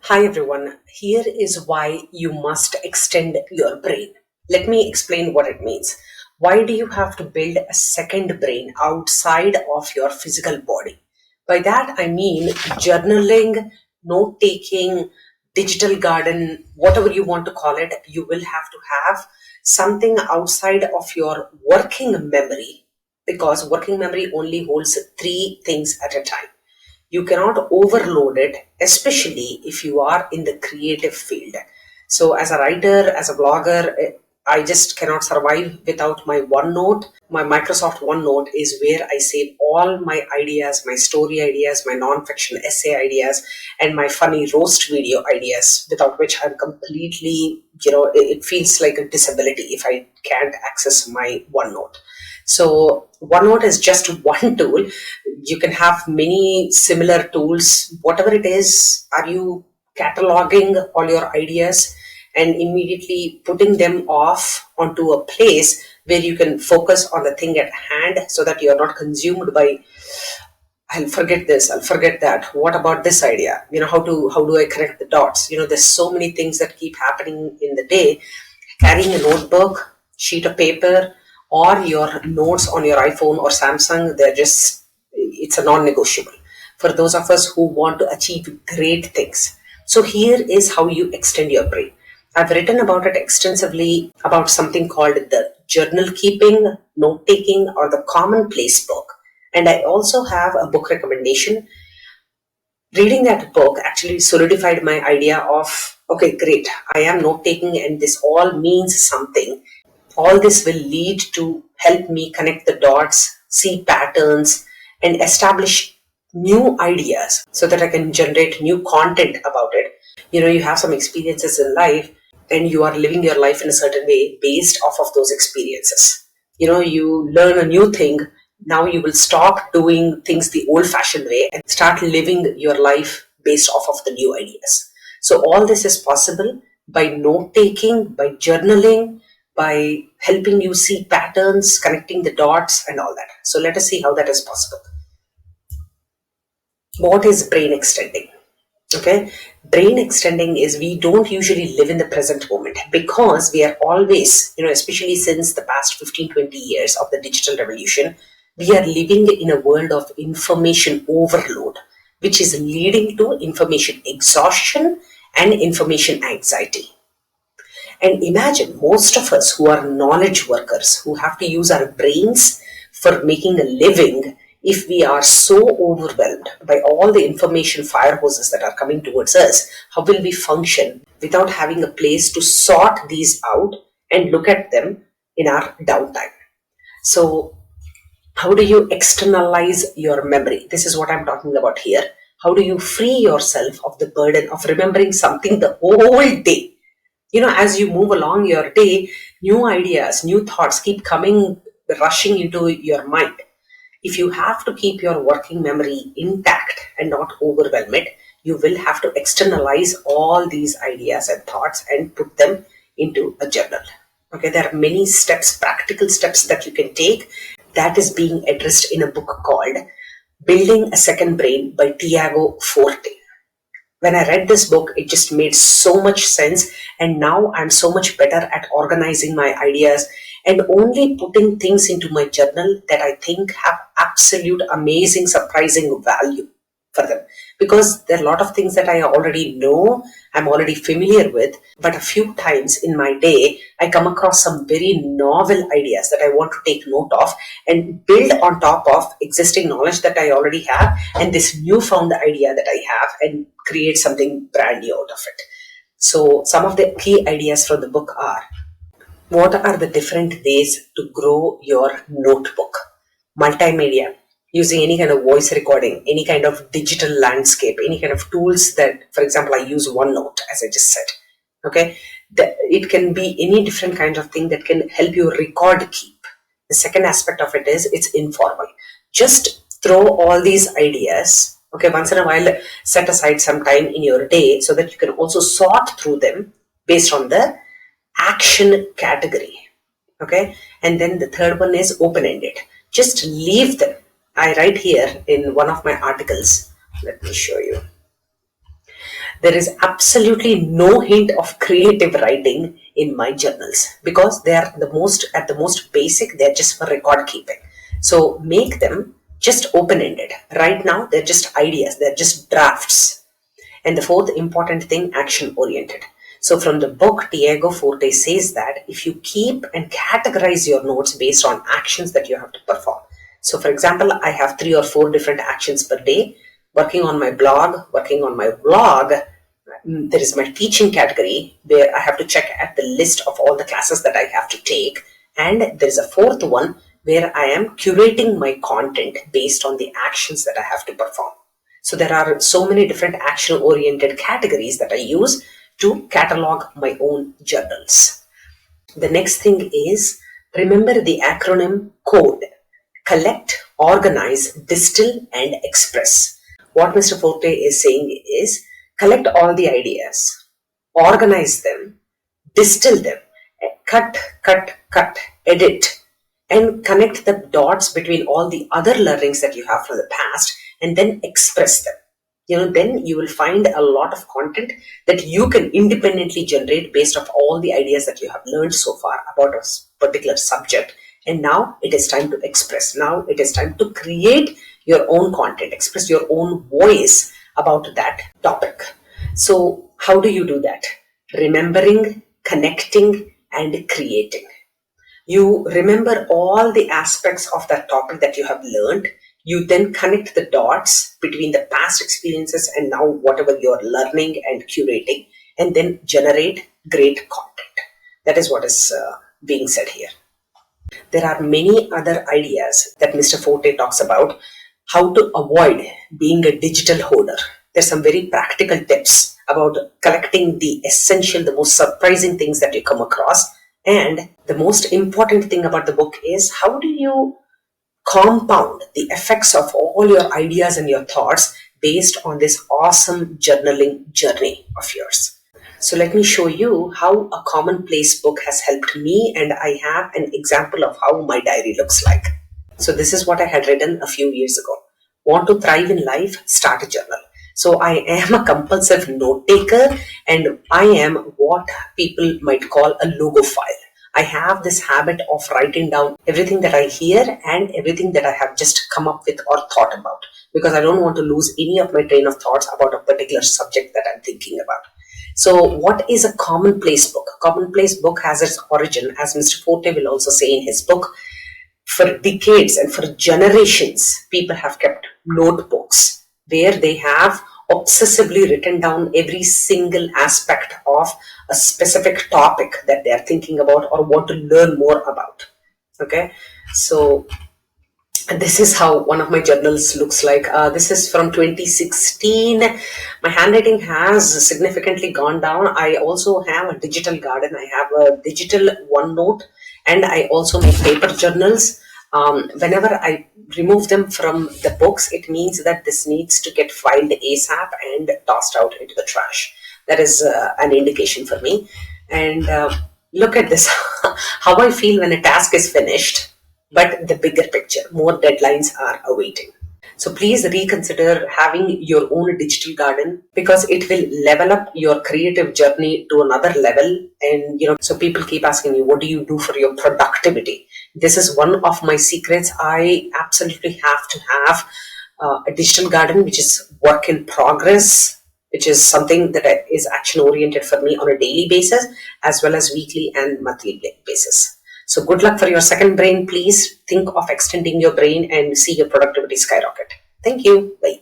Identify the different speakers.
Speaker 1: Hi everyone, here is why you must extend your brain. Let me explain what it means. Why do you have to build a second brain outside of your physical body? By that I mean journaling, note taking, digital garden, whatever you want to call it, you will have to have something outside of your working memory because working memory only holds three things at a time. You cannot overload it, especially if you are in the creative field. So as a writer, as a blogger, I just cannot survive without my OneNote. My Microsoft OneNote is where I save all my ideas, my story ideas, my non-fiction essay ideas, and my funny roast video ideas, without which I'm completely, it feels like a disability if I can't access my OneNote. So OneNote is just one tool. You can have many similar tools. Whatever it is, are you cataloging all your ideas and immediately putting them off onto a place where you can focus on the thing at hand so that you're not consumed by, I'll forget this, I'll forget that. What about this idea? How do I connect the dots? There's so many things that keep happening in the day. Carrying a notebook, sheet of paper, or your notes on your iPhone or Samsung, it's a non-negotiable for those of us who want to achieve great things. So here is how you extend your brain. I've written about it extensively about something called the journal keeping, note taking, or the commonplace book. And I also have a book recommendation. Reading that book actually solidified my idea of, okay, great, I am note taking and this all means something. All this will lead to help me connect the dots, see patterns, and establish new ideas so that I can generate new content about it. You have some experiences in life and you are living your life in a certain way based off of those experiences. You learn a new thing. Now you will stop doing things the old fashioned way and start living your life based off of the new ideas. So all this is possible by note taking, by journaling, by helping you see patterns, connecting the dots and all that. So let us see how that is possible. What is brain extending? Okay, brain extending is we don't usually live in the present moment because we are always, especially since the past 15-20 years of the digital revolution, we are living in a world of information overload, which is leading to information exhaustion and information anxiety. And imagine most of us who are knowledge workers, who have to use our brains for making a living, if we are so overwhelmed by all the information fire hoses that are coming towards us, how will we function without having a place to sort these out and look at them in our downtime? So how do you externalize your memory? This is what I'm talking about here. How do you free yourself of the burden of remembering something the whole day? As you move along your day, new ideas, new thoughts keep coming, rushing into your mind. If you have to keep your working memory intact and not overwhelm it, you will have to externalize all these ideas and thoughts and put them into a journal. Okay, there are many steps, practical steps that you can take that is being addressed in a book called Building a Second Brain by Tiago Forte. When I read this book, it just made so much sense. And now I'm so much better at organizing my ideas and only putting things into my journal that I think have absolute amazing, surprising value for them. Because there are a lot of things that I already know, I'm already familiar with, but a few times in my day, I come across some very novel ideas that I want to take note of and build on top of existing knowledge that I already have and this newfound idea that I have and create something brand new out of it. So some of the key ideas from the book are, what are the different ways to grow your notebook? Multimedia, using any kind of voice recording, any kind of digital landscape, any kind of tools that, for example, I use OneNote, as I just said. Okay, it can be any different kind of thing that can help you record keep. The second aspect of it is it's informal. Just throw all these ideas. Okay, once in a while, set aside some time in your day so that you can also sort through them based on the action category. Okay, and then the third one is open-ended. Just leave them. I write here in one of my articles, let me show you. There is absolutely no hint of creative writing in my journals because they are at the most basic, they're just for record keeping. So make them just open ended. Right now, they're just ideas, they're just drafts. And the fourth important thing, action oriented. So from the book, Diego Forte says that if you keep and categorize your notes based on actions that you have to perform. So for example, I have 3 or 4 different actions per day, working on my blog, working on my vlog. There is my teaching category where I have to check at the list of all the classes that I have to take. And there is a fourth one where I am curating my content based on the actions that I have to perform. So there are so many different action-oriented categories that I use to catalog my own journals. The next thing is remember the acronym CODE. Collect, organize, distill, and express. What Mr. Forte is saying is collect all the ideas, organize them, distill them, cut, edit, and connect the dots between all the other learnings that you have from the past, and then express them. Then you will find a lot of content that you can independently generate based on all the ideas that you have learned so far about a particular subject. And now it is time to express. Now it is time to create your own content, express your own voice about that topic. So how do you do that? Remembering, connecting, and creating. You remember all the aspects of that topic that you have learned. You then connect the dots between the past experiences and now whatever you're learning and curating, and then generate great content. That is what is being said here. There are many other ideas that Mr. Forte talks about how to avoid being a digital hoarder. There's some very practical tips about collecting the essential, the most surprising things that you come across. And the most important thing about the book is how do you compound the effects of all your ideas and your thoughts based on this awesome journaling journey of yours. So let me show you how a commonplace book has helped me, and I have an example of how my diary looks like. So this is what I had written a few years ago. Want to thrive in life? Start a journal. So I am a compulsive note taker, and I am what people might call a logophile. I have this habit of writing down everything that I hear and everything that I have just come up with or thought about, because I don't want to lose any of my train of thoughts about a particular subject that I'm thinking about. So what is a commonplace book? A commonplace book has its origin, as Mr. Forte will also say in his book, for decades and for generations, people have kept notebooks where they have obsessively written down every single aspect of a specific topic that they are thinking about or want to learn more about. Okay, so this is how one of my journals looks like. This is from 2016. My handwriting has significantly gone down. I also have a digital garden. I have a digital OneNote, and I also make paper journals. Whenever I remove them from the books, it means that this needs to get filed ASAP and tossed out into the trash. That is an indication for me. And look at this, how I feel when a task is finished, but the bigger picture, more deadlines are awaiting. So please reconsider having your own digital garden, because it will level up your creative journey to another level. And so people keep asking me, what do you do for your productivity? This is one of my secrets. I absolutely have to have a digital garden, which is work in progress, which is something that is action oriented for me on a daily basis, as well as weekly and monthly basis. So good luck for your second brain. Please think of extending your brain and see your productivity skyrocket. Thank you. Bye.